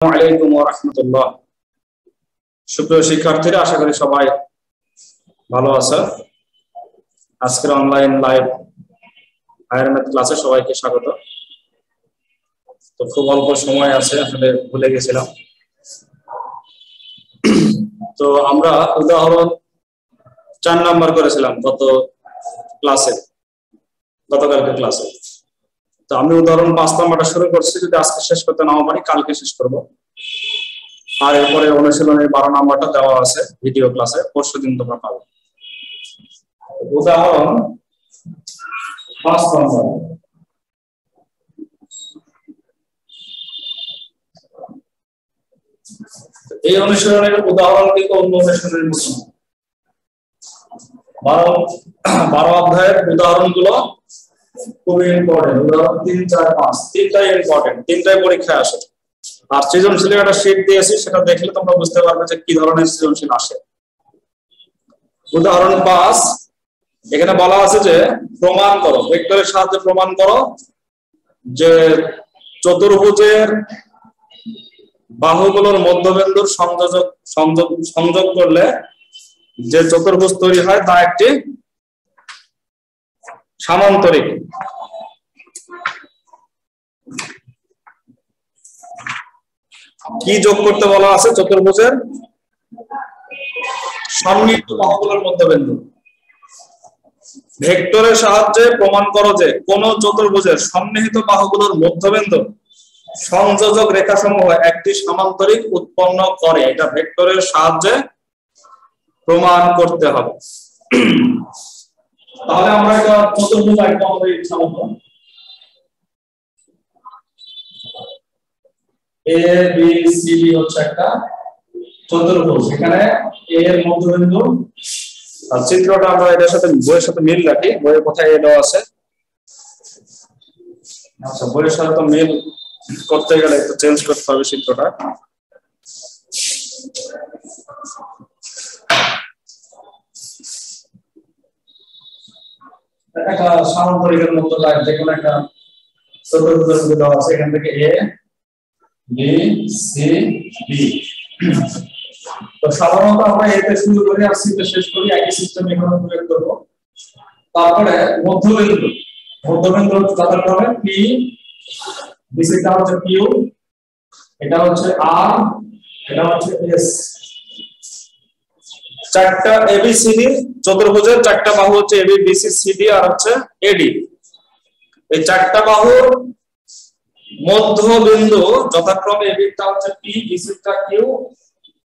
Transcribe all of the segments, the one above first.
আলাইকুম ওয়া রাহমাতুল্লাহ। সুপ্রিয় শিক্ষার্থীরা, আশা করি সবাই ভালো আছে। আজকের অনলাইন লাইভ হায়ার ম্যাথ ক্লাসে সবাইকে স্বাগত। তো খুব অল্প সময় আছে, আসলে ভুলে গেছিলাম। তো আমরা উদাহরণ 4 নাম্বার করেছিলাম গতকালকে ক্লাসে। তো আমি উদাহরণ 5 নাম্বারটা শুরু করছি, যদি আজকে শেষ করতে নাও পারি কালকে শেষ করব। আর এরপরে অনুশীলনের 12 নাম্বারটা দেওয়া আছে ভিডিও ক্লাসে, পরশুদিন তোমরা পাবে। উদাহরণ 5 নাম্বার। এই অনুশীলনের উদাহরণ কিন্তু অন্য অনুশীলনের মতো 12 অধ্যায়ের উদাহরণগুলো খুবই ইম্পর্টেন্ট। উদাহরণ 3, 4, 5 তিনটাই ইম্পর্টেন্ট, তিনটাই পরীক্ষায় আসে। আর সৃজনশীলের একটা শীট দিয়েছি, সেটা দেখলে তোমরা বুঝতে পারবে যে কি ধরনের সৃজনশীল আসে। উদাহরণ 5, এখানে বলা আছে যে প্রমাণ করো, ভেক্টরের সাহায্যে প্রমাণ করো যে চতুর্ভুজের বাহুগুলোর মধ্যবিন্দুর সংযোগ করলে যে চতুর্ভুজ তৈরি হয় তা একটি সামান্তরিক। কি যোগ করতে বলা আছে? চতুর্ভুজের সন্নিহিত বাহুগুলোর মধ্যবিন্দু। ভেক্টরের সাহায্যে প্রমাণ করো যে কোন চতুর্ভুজের সন্নিহিত বাহুগুলোর মধ্যবিন্দু সংযোজক রেখাসমূহ একটি সামান্তরিক উৎপন্ন করে। এটা ভেক্টরের সাহায্যে প্রমাণ করতে হবে। তাহলে আমরা এটা চতুর্ভুজ আঁকবো আমাদের ইচ্ছা মতো। এ বি সি ডি হচ্ছে একটা চতুর্ভুজ। এখানে এ এর মধ্যবিন্দু, আর চিত্রটা আমরা এটার সাথে বইয়ের সাথে মিল রাখি। বইয়ের কোথায় এটা আছে? আচ্ছা, বইয়ের সাথে তো মিল করতে গেলে একটু চেঞ্জ করতে হবে চিত্রটা। একটা সামান্তরিকের মতো যে কোনো একটা চতুর্ভুজের মধ্যে দেওয়া আছে। এখান থেকে এ বি সি ডি। তো সাধারণত আমরা এতে শুরু করি আর সি তে শেষ করি, একই সিস্টেম এখানে প্রয়োগ করব। তারপরে মধ্যবিন্দু যথাক্রমে পি, বিসিটা হচ্ছে কিউ, এটা হচ্ছে আর, এটা হচ্ছে এস। চারটা এবিসিডি চতুর্ভুজের চারটা বাহু হচ্ছে এবি বিসি সিডি আর হচ্ছে এডি। এই চারটা বাহুর মধ্যবিন্দু যথাক্রমে এবিটা হচ্ছে পি, বিসিটা কিউ,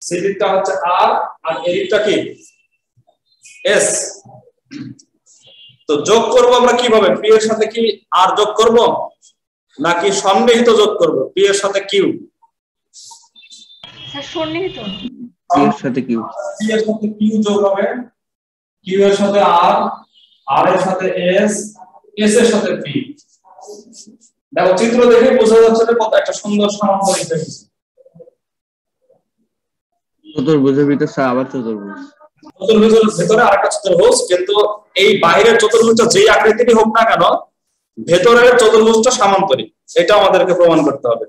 সিডিটা হচ্ছে আর, আর এডিটা কি এস। তো যোগ করব আমরা কিভাবে? পি এর সাথে কি আর যোগ করব নাকি সন্নিহিত যোগ করব? পি এর সাথে কিউ, স্যার সন্নিহিত। পি এর সাথে কিউ যোগ হবে, কিউ এর সাথে আর, আর এর সাথে এস, এস এর সাথে পি। দেখো চিত্র দেখে বোঝা যাচ্ছে যে কত একটা সুন্দর সামান্তরিক হয়েছে। চতুর্ভুজের ভিতরে আবার চতুর্ভুজের ভেতরে আরেকটা চতুর্ভুজ, কিন্তু এই বাইরের চতুর্ভুজটা যেই আকৃতিরই হোক না কেন, ভেতরের চতুর্ভুজটা সামান্তরিক। এটা আমাদেরকে প্রমাণ করতে হবে।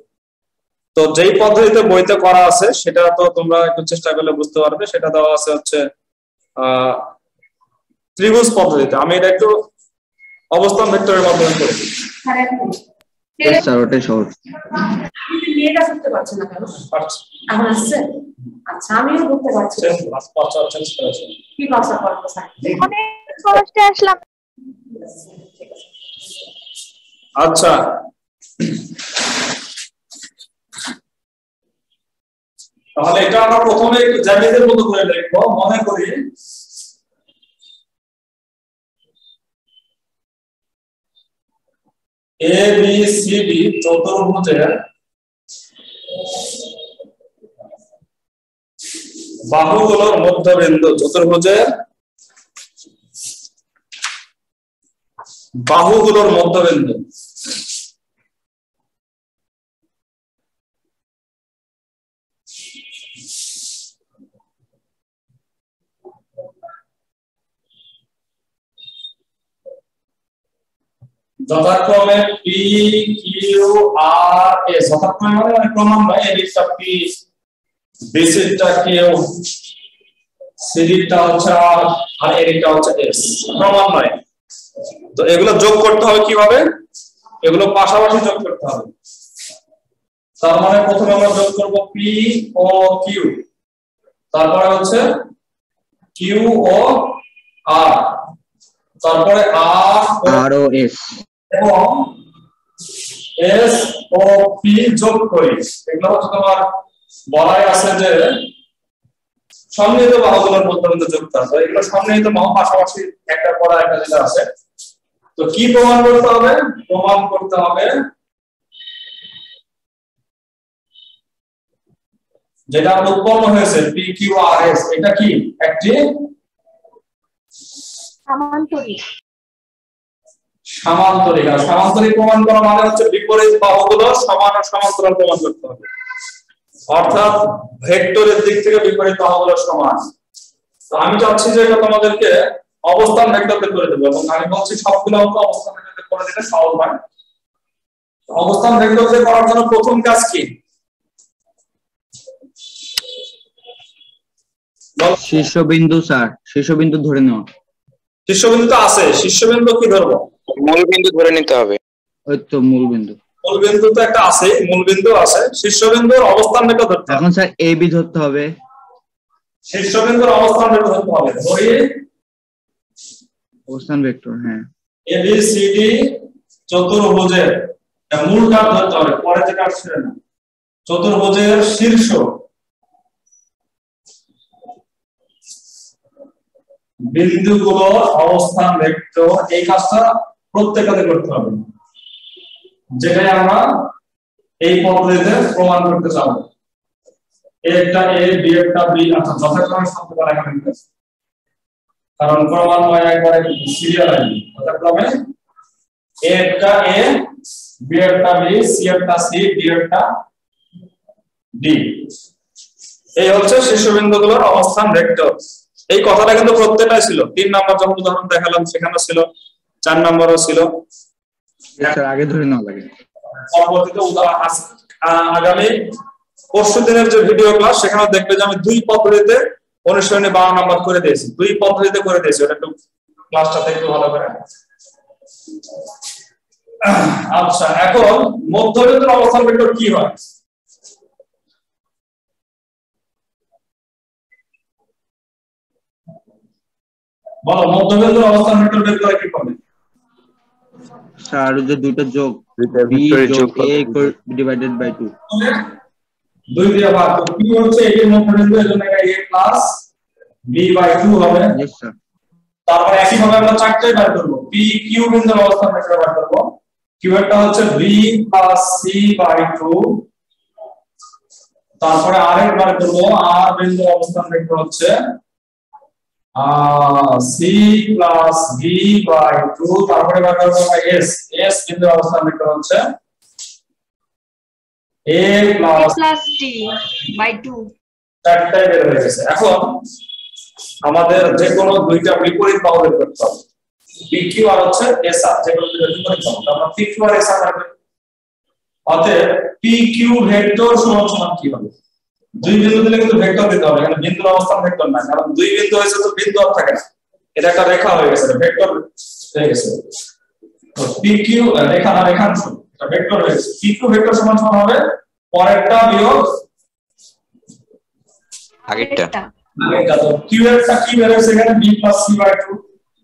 তো যেই পদ্ধতিতে বইতে করা আছে সেটা তো তোমরা একটু চেষ্টা করলে বুঝতে পারবে। সেটা দেওয়া আছে হচ্ছে ত্রিভুজ পদ্ধতিতে। আমি এটা একটু অবস্থান ভেক্টরের মাধ্যমে করেছি। স্যার ওটাই সহজ। মেয়েটা করতে পারছে না কেন? এখন আসছে। আচ্ছা, আমিও করতে পারছি না। কি ভাষা করব স্যার? অনেক কষ্টে আসলাম। আচ্ছা, তাহলে এটা আমরা প্রথমে একটু জ্যামিতির মতো করে লিখবো। মনে করি এ বি সি ডি চতুর্ভুজের বাহুগুলোর মধ্যবিন্দু, চতুর্ভুজের বাহুগুলোর মধ্যবিন্দু যথাক্রমে পি কিউ আর এস, যথাক্রমে মানে ক্রমান্বয়ে এদিকটা পি, বিসিটা কিউ, সিডিটা হচ্ছে আর এদিকটা হচ্ছে এস, ক্রমান্বয়ে। তো এগুলো যোগ করতে হবে কিভাবে? এগুলো পাশাপাশি যোগ করতে হবে। তার মানে প্রথমে আমরা যোগ করব পি ও কিউ, তারপরে হচ্ছে কিউ ও আর, তারপরে আর ও এস এবং এস ও পি যোগ করি। এগুলো হচ্ছে তোমার বলাই আছে যে সম্মিলিত বাহুগুলোর মধ্যে যোগ করতে হবে। এগুলো সম্মিলিত বাহু পাশাপাশি একটা পড়া একটা যেটা আছে। তো কি প্রমাণ করতে হবে? প্রমাণ করতে হবে যেটা উৎপন্ন হয়েছে পি কিউ আর এস, এটা কি একটি সামান্তরিক। সামান্তরিক। আর সামান্তরিক প্রমাণ করা মানে হচ্ছে বিপরীত বাহুগুলো সমান ও সমান্তরাল প্রমাণ করতে হবে, অর্থাৎ ভেক্টরের দিক থেকে বিপরীত বাহুগুলো সমান। তো আমি চাচ্ছি যে এটা তোমাদেরকে অবস্থান ভেক্টরতে করে দেবো, এবং আমি বলছি সবগুলো অঙ্ক অবস্থান ভেক্টরতে করে দিলে সহজ হয়। অবস্থান ভেক্টরতে করার জন্য প্রথম কাজ কি? শীর্ষবিন্দু স্যার, শীর্ষবিন্দু ধরে নেওয়া। শীর্ষবিন্দু তো আছে, শীর্ষবিন্দু কি ধরবো? মূল বিন্দু ধরে নিতে হবে। ওই তো মূল বিন্দু। মূল বিন্দু তো একটা আছে, মূল বিন্দু আছে, শীর্ষবিন্দুর অবস্থান ভেক্টর ধরতে হবে। এখন স্যার এ বি ধরতে হবে। শীর্ষবিন্দুর অবস্থান ভেক্টর ধরতে হবে। ধরি অবস্থান ভেক্টর, হ্যাঁ। এ বি সি ডি চতুর্ভুজের মূলটা ধরতে হবে, পরে যেটা আসছে না। চতুর্ভুজের শীর্ষ বিন্দুগুলোর অবস্থান ভেক্টর, এই কাজটা প্রত্যেকটাতে করতে হবে, যেটাই আমরা এই পদ্ধতিতে প্রমাণ করতে চাবো। একটা এ, বি একটা বি, আচ্ছা যথাক্রমে শব্দটা লেখা হয়েছে, কারণ ক্রমান্বয়ে একবারে সিরিয়াল আইডি। যথাক্রমে এ একটা এ, বি একটা বি, সি একটা সি, ডি একটা ডি। এই হচ্ছে শীর্ষবিন্দুগুলোর অবস্থান ভেক্টর। এই কথাটা কিন্তু প্রত্যেকটাই ছিল। 3 নাম্বার যখন উদাহরণ দেখালাম সেখানে ছিল, 4 নাম্বারও ছিল। স্যার আগে ধরে নেওয়া লাগে। পরবর্তীতে আগামী পরশু দিনের যে ভিডিও ক্লাস সেখানে দেখবে যে আমি 2 পদ্ধতিতে অনুশীলনে 12 নাম্বার করে দিয়েছি, 2 পদ্ধতিতে করে দিয়েছি। ওটা একটু ক্লাসটা একটু ভালো করে। আচ্ছা, এখন মধ্যবিন্দুর অবস্থান ভেক্টর কি হয়? বলো, মধ্যবিন্দুর অবস্থান ভেক্টর বের করে কি করবে? স্যার যে দুটো যোগ, বি যোগ এ ডিভাইডেড বাই 2, 2 দিয়ে ভাগ। তো p হচ্ছে এর মধ্যবিন্দু, এজন্য এটা a প্লাস b বাই 2 হবে। Yes sir. তারপর একই ভাবে আমরা চারটাই বার করব। p q বিন্দুর অবস্থান ভেক্টর বার করব। q এরটা হচ্ছে b প্লাস c বাই 2। তারপরে r এর বার করব, r বিন্দুর অবস্থান ভেক্টর হচ্ছে c প্লাস b বাই 2। তারপরে বার করব s, s বিন্দুর অবস্থান ভেক্টর হচ্ছে a প্লাস d বাই 2। চারটাই বের হয়ে গেছে। এখন আমাদের যে কোনো দুইটা বিপরীত বাহু বের করতে হবে। PQ আর হচ্ছে SR, যে কোনো দুইটা বিপরীত বাহু। আমরা PQ আর SR রাখবো। অতএব PQ ভেক্টর সমান সমান কি হবে? দুই বিন্দু দিলে কিন্তু ভেক্টর দিতে হবে, এখানে বিন্দুর অবস্থান ভেক্টর না, কারণ দুই বিন্দু হয়েছে তো বিন্দু আর থাকে না, এটা একটা রেখা হয়ে গেছে, ভেক্টর হয়ে গেছে। তো PQ রেখা না, রেখাংশ, এটা ভেক্টর হয়ে গেছে। PQ ভেক্টর সমান সমান হবে পরেরটা বিয়োগ আগেরটা। আগেরটা। তো Q এরটা কি বের হয়েছে এখানে? B plus C by 2,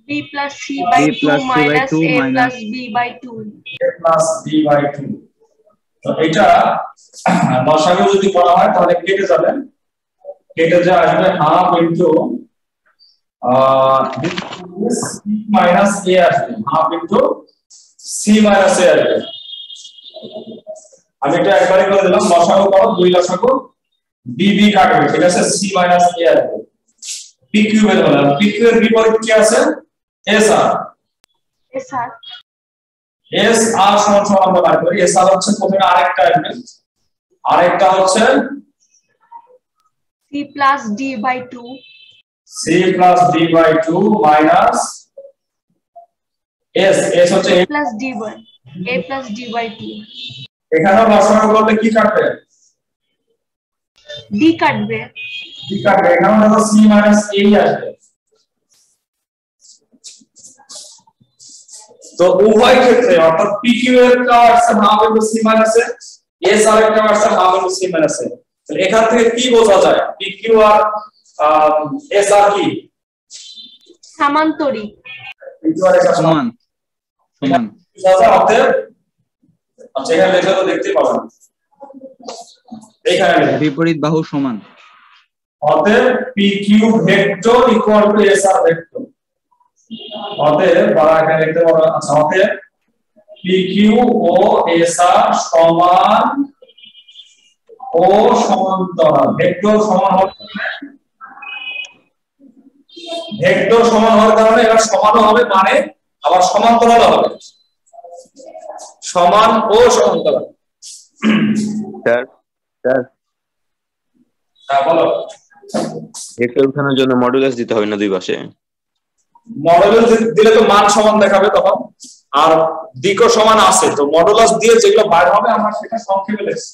b plus c by 2 minus a plus b by 2, a plus b by 2। তো এটা লসাগু যদি করা হয় তাহলে কেটে যাবে, কেটে যা আসবে হাফ ইনটু মাইনাস a আসবে, half into c minus a আসবে। আমি এটা একবারে করে দিলাম, লসাগু করো, 2 লসাগু b b কাটবে, ঠিক আছে, c মাইনাস a আসবে। PQ বের হলো, PQ এর বিপরীত কি আছে? SR। SR SR সমান সমান আমরা বার করি। SR হচ্ছে প্রথমে আরেকটা এলিমেন্ট, আরেকটা হচ্ছে c plus d by 2, c plus d by 2 minus S হচ্ছে a plus d by t এখানে লসাগু করলে কি কাটবে d কাটবে এখানে দেখো c মাইনাস a আসবে তো উভয় ক্ষেত্রে অর্থাৎ pq এর টা আসছে half into c minus a s আর এর টা আসছে half into c minus a তাহলে এখান থেকে কি বোঝা যায় pq আর s আর কি সামান্তরিক সমান সমান অতএব আচ্ছা এখানে লেখা তো দেখতে পাবেন এখানে বিপরীত বাহু সমান অতএব pq vector equal to sr vector অতএব বলা এখানে লিখতে পারো আচ্ছা অতএব pq ও sr সমান ও সমান্তরাল ভেক্টর সমান হওয়ার কারণে এরা সমানও হবে মানে আবার সমান্তরাল হবে সমান ও সমান্তরাল স্যার হ্যাঁ বলো ভেক্টর উঠানোর জন্য মডুলাস দিতে হবে না দুই পাশে মডুলাস দিলে তো মান সমান দেখাবে তখন আর দিকও সমান আছে তো মডুলাস দিয়ে যেগুলো বাইর হবে আমরা সেটা সংক্ষেপে লিখছি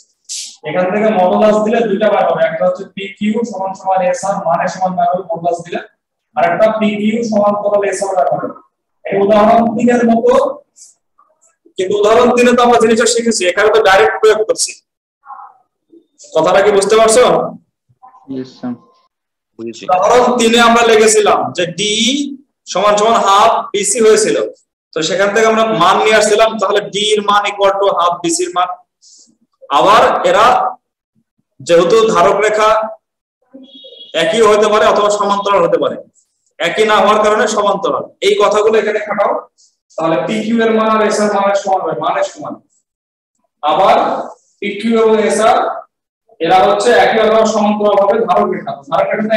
এখান থেকে মডুলাস দিলে দুইটা বাইর হবে একটা হচ্ছে pq সমান সমান sr মানে সমান বাইর হবে মডুলাস দিলে আর একটা pq সমান্তরাল sr বাইর হবে এই উদাহরণ 3 এর মতো কিন্তু উদাহরণ 3 এ তো আমরা জিনিসটা শিখেছি এখানে তো ডাইরেক্ট প্রয়োগ করছি কথাটা কি বুঝতে পারছো यस স্যার বুঝেছি উদাহরণ 3 এ আমরা লিখেছিলাম যে d সমান সমান হাফ bc হয়েছিল তো সেখান থেকে আমরা মান নিয়ে আসছিলাম তাহলে d এর মান ইকুয়াল টু হাফ bc এর মান আবার এরা যেহেতু ধারক রেখা একই হতে পারে অথবা সমান্তরাল হতে পারে একই না হওয়ার কারণে সমান্তরাল এই কথাগুলো এখানে খাটাও তাহলে pq এর মান আর s এর মানের সমান হবে মানের সমান আবার pq এবং sr এরা হচ্ছে একই অথবা সমান্তরাল হবে ধারক রেখা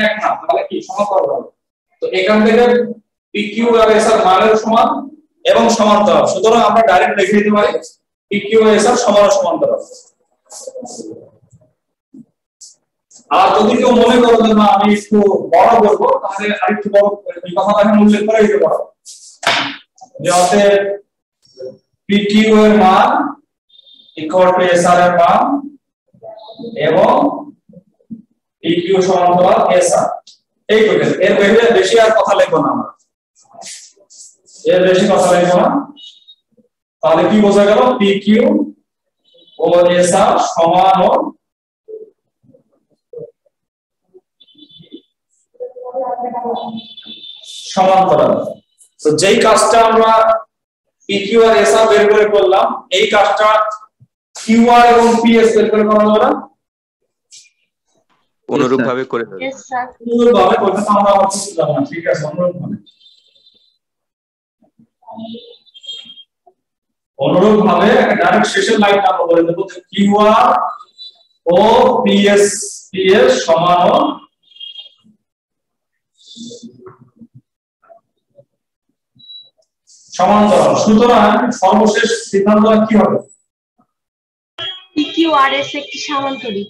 এক না তাহলে কি সমান্তরাল হবে তো এখান থেকে pq আর sr মানের সমান এবং সমান্তরাল সুতরাং আমরা ডাইরেক্ট লিখে দিতে পারি pq ও sr সমান ও সমান্তরাল আর যদি কেউ মনে করো যে না আমি একটু বড় করব তাহলে আরেকটু বড় এই কথাটা এখানে উল্লেখ করে দিতে পারো যে অতএব pq এর মান ইকুয়াল টু sr এর মান এবং pq সমান্তরাল sr এইটুকু এর বেশি আর কথা লিখবো না আমরা এর বেশি কথা লিখবো না তাহলে কি বোঝা গেল pq ও sr সমান ও সমান্তরাল তো যেই কাজটা আমরা pq আর sr বের করে করলাম এই কাজটা qr এবং ps বের করে করা যাবে না অনুরূপভাবে করে দেব yes sir অনুরূপভাবে করতে তো আমরা আবার কিছু যাব না ঠিক আছে অনুরূপভাবে একটা ডাইরেক্ট শেষের লাইনটা আমরা বলে দেব যে qr ও ps সমান ও সমান্তরাল সুতরাং সর্বশেষ সিদ্ধান্তটা কি হবে pq আর s একটি সামান্তরিক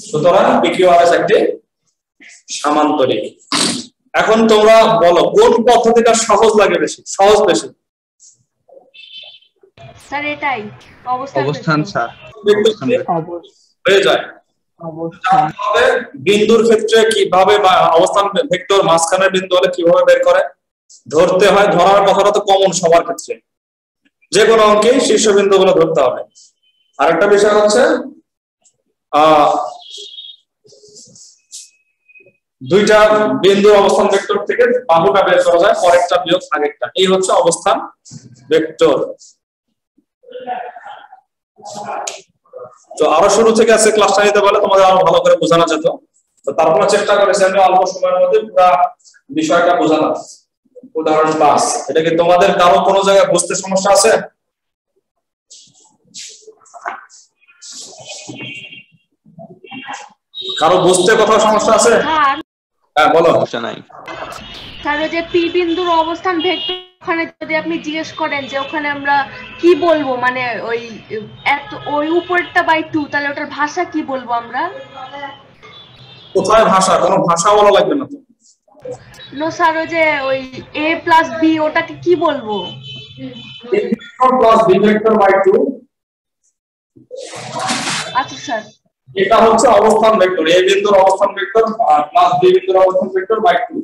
সুতরাং pq আর s একটি সামান্তরিক এখন তোমরা বলো কোন পদ্ধতিটা সহজ লাগে বেশি স্যার এটাই অবস্থান স্যার হয়ে যায় তবে বিন্দুর ক্ষেত্রে কিভাবে অবস্থান ভেক্টর মাঝখানের বিন্দু হলে কিভাবে বের করে ধরতে হয় ধরার কথাটা তো কমন সবার ক্ষেত্রে যে কোনো অঙ্কে শীর্ষবিন্দুগুলো ধরতে হবে আরেকটা বিষয় হচ্ছে দুইটা বিন্দুর অবস্থান ভেক্টর থেকে বাহুটা বের করা যায় পরেরটা বিয়োগ আগেরটা এই হচ্ছে অবস্থান ভেক্টর তো আরো শুরু থেকে আছে ক্লাসটা নিতে পারলে তোমাদের আরো ভালো করে বোঝানো যেত তো তারপরে চেষ্টা করেছি আমি অল্প সময়ের মধ্যে পুরো বিষয়টা বোঝানো উদাহরণ 5 এটা কি তোমাদের কারো কোনো জায়গায় বুঝতে সমস্যা আছে কারো বুঝতে কোথাও সমস্যা আছে হ্যাঁ বলো সমস্যা নাই স্যার ওই যে পি বিন্দুর অবস্থান ভেক্টর ওখানে যদি আপনি জিজ্ঞেস করেন যে ওখানে আমরা কি বলবো মানে ওই এত ওই উপরটা বাই 2 তাহলে ওটার ভাষা কি বলবো আমরা কোথায় ভাষা? কোনো ভাষা বলা লাগবে না তো। নো স্যার, ওই যে ওই a প্লাস b ওটাকে কি বলবো? a vector plus b vector by 2। আচ্ছা স্যার, এটা হচ্ছে অবস্থান ভেক্টর, a বিন্দুর অবস্থান ভেক্টর প্লাস b বিন্দুর অবস্থান ভেক্টর বাই 2।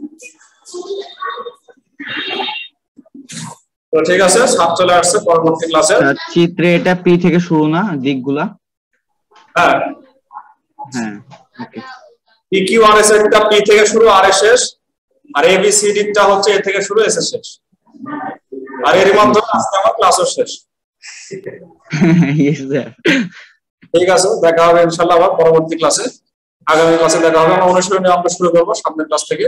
তো ঠিক আছে, সাত চলে আসছে পরবর্তী ক্লাসে। চিত্রে এটা p থেকে শুরু না দিকগুলা? হ্যাঁ হ্যাঁ, ওকে। PQ RS এরটা P থেকে শুরু আর এ শেষ, আর ABCD টা হচ্ছে A থেকে শুরু এস এ শেষ। আর এর মাধ্যমে আজকে আমার ক্লাসও শেষ। Yes sir. ঠিক আছে, দেখা হবে ইনশাআল্লাহ আবার পরবর্তী ক্লাসে। আগামী ক্লাসে দেখা হবে। আমরা অনুশীলনী আমরা শুরু করব সামনের ক্লাস থেকে।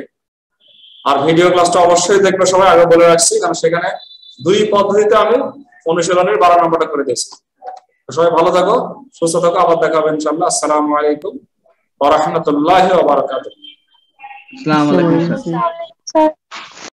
আর ভিডিও ক্লাসটা অবশ্যই দেখবে সবাই, আগে বলে রাখছি, কারণ সেখানে দুই পদ্ধতিতে আমি অনুশীলনের 12 নম্বরটা করে দিয়েছি। সবাই ভালো থাকো, সুস্থ থাকো, আবার দেখা হবে ইনশাআল্লাহ। আসসালামু আলাইকুম ওয়া রাহমাতুল্লাহি ওয়া বারাকাতুহু। আসসালামু আলাইকুম স্যার।